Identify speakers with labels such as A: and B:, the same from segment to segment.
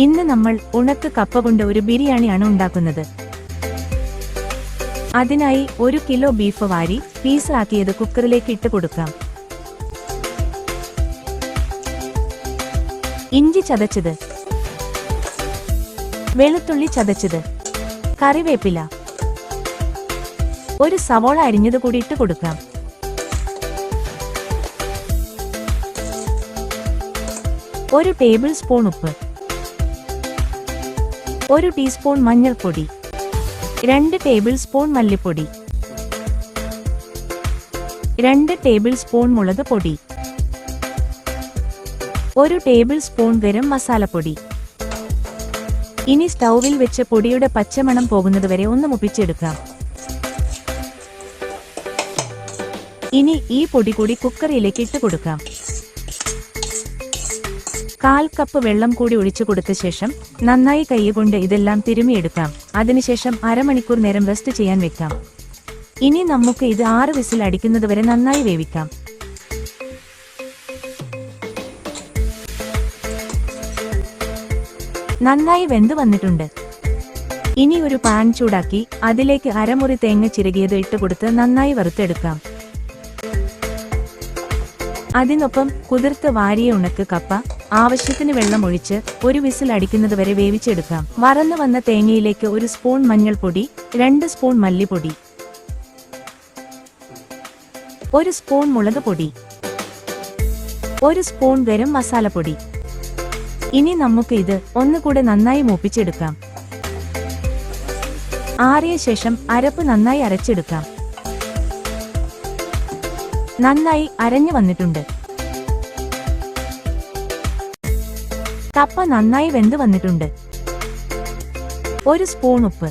A: ഇന്ന് നമ്മൾ ഉണക്ക കപ്പ കൊണ്ട് ഒരു ബിരിയാണിയാണ് ഉണ്ടാക്കുന്നത്. അതിനായി 1 കിലോ ബീഫ് വാരി പീസ് ആക്കിയത് കുക്കറിലേക്ക് ഇട്ട് കൊടുക്കാം. ഇഞ്ചി ചതച്ചത്, വെളുത്തുള്ളി ചതച്ചത്, കറിവേപ്പില, ഒരു സവോള അരിഞ്ഞത് കൂടി ഇട്ട് കൊടുക്കാം. ഒരു ടേബിൾ സ്പൂൺ ഉപ്പ്, 1 ടീസ്പൂൺ മഞ്ഞൾപ്പൊടി, 2 ടേബിൾ സ്പൂൺ മല്ലിപ്പൊടി, 2 ടേബിൾ സ്പൂൺ മുളക് പൊടി, 1 ടേബിൾ സ്പൂൺ ഗരം മസാലപ്പൊടി. ഇനി സ്റ്റൗവിൽ വെച്ച് പൊടിയുടെ പച്ചമണം പോകുന്നതുവരെ ഒന്ന് മുപ്പിച്ചെടുക്കാം. ഇനി ഈ പൊടി കൂടി കുക്കറിലേക്ക് ഇട്ട് കൊടുക്കാം. 1/4 കപ്പ് വെള്ളം കൂടി ഒഴിച്ചു കൊടുത്ത ശേഷം നന്നായി കൈകൊണ്ട് ഇതെല്ലാം തിരുമിയെടുക്കാം. അതിനുശേഷം അരമണിക്കൂർ നേരം റെസ്റ്റ് ചെയ്യാൻ വെക്കാം. ഇനി നമുക്ക് ഇത് 6 വിസിൽ അടിക്കുന്നതുവരെ നന്നായി വേവിക്കാം. നന്നായി വെന്ത് വന്നിട്ടുണ്ട്. ഇനി ഒരു പാൻ ചൂടാക്കി അതിലേക്ക് അരമുറി തേങ്ങ ചിരകിയത് ഇട്ടുകൊടുത്ത് നന്നായി വറുത്തെടുക്കാം. അതിനൊപ്പം കുതിർത്ത് വാരിയ ഉണക്ക കപ്പ ആവശ്യത്തിന് വെള്ളം ഒഴിച്ച് 1 വിസിൽ അടിക്കുന്നതുവരെ വേവിച്ചെടുക്കാം. വറന്നു വന്ന തേങ്ങയിലേക്ക് 1 സ്പൂൺ മഞ്ഞൾപ്പൊടി, 2 സ്പൂൺ മല്ലിപ്പൊടി, 1 സ്പൂൺ മുളക് പൊടി, 1 സ്പൂൺ ഗരം മസാലപ്പൊടി. ഇനി നമുക്ക് ഇത് ഒന്നുകൂടെ നന്നായി മൂപ്പിച്ചെടുക്കാം. ആറിയ ശേഷം അരപ്പ് നന്നായി അരച്ചെടുക്കാം. നന്നായി അരഞ്ഞു വന്നിട്ടുണ്ട്. കപ്പ നന്നായി വെന്ത് വന്നിട്ടുണ്ട്. 1 സ്പൂൺ ഉപ്പ്.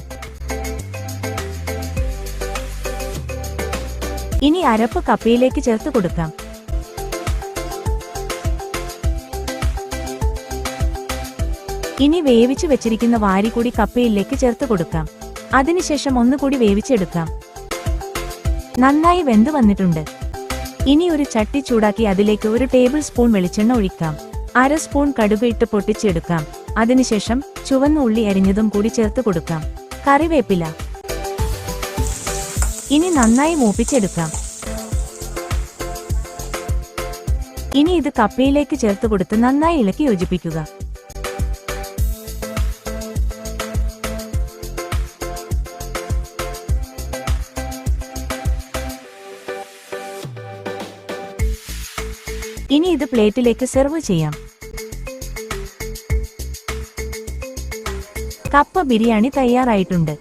A: ഇനി അരപ്പ് കപ്പയിലേക്ക് ചേർത്ത് കൊടുക്കാം. ഇനി വേവിച്ചു വെച്ചിരിക്കുന്ന വാരി കൂടി കപ്പയിലേക്ക് ചേർത്ത് കൊടുക്കാം. അതിനുശേഷം ഒന്നുകൂടി വേവിച്ചെടുക്കാം. നന്നായി വെന്ത് വന്നിട്ടുണ്ട്. ഇനി ഒരു ചട്ടി ചൂടാക്കി അതിലേക്ക് 1 ടേബിൾ സ്പൂൺ വെളിച്ചെണ്ണ ഒഴിക്കാം. 1/2 സ്പൂൺ കടുക് ഇട്ട് പൊട്ടിച്ചെടുക്കാം. അതിനുശേഷം ചുവന്ന ഉള്ളി അരിഞ്ഞതും കൂടി ചേർത്ത് കൊടുക്കാം. കറിവേപ്പില. ഇനി നന്നായി മൂപ്പിച്ചെടുക്കാം. ഇനി ഇത് കപ്പയിലേക്ക് ചേർത്ത് കൊടുത്ത് നന്നായി ഇളക്കി യോജിപ്പിക്കുക. ഇനി ഇത് പ്ലേറ്റിലേക്ക് സെർവ് ചെയ്യാം. കപ്പ ബിരിയാണി തയ്യാറായിട്ടുണ്ട്.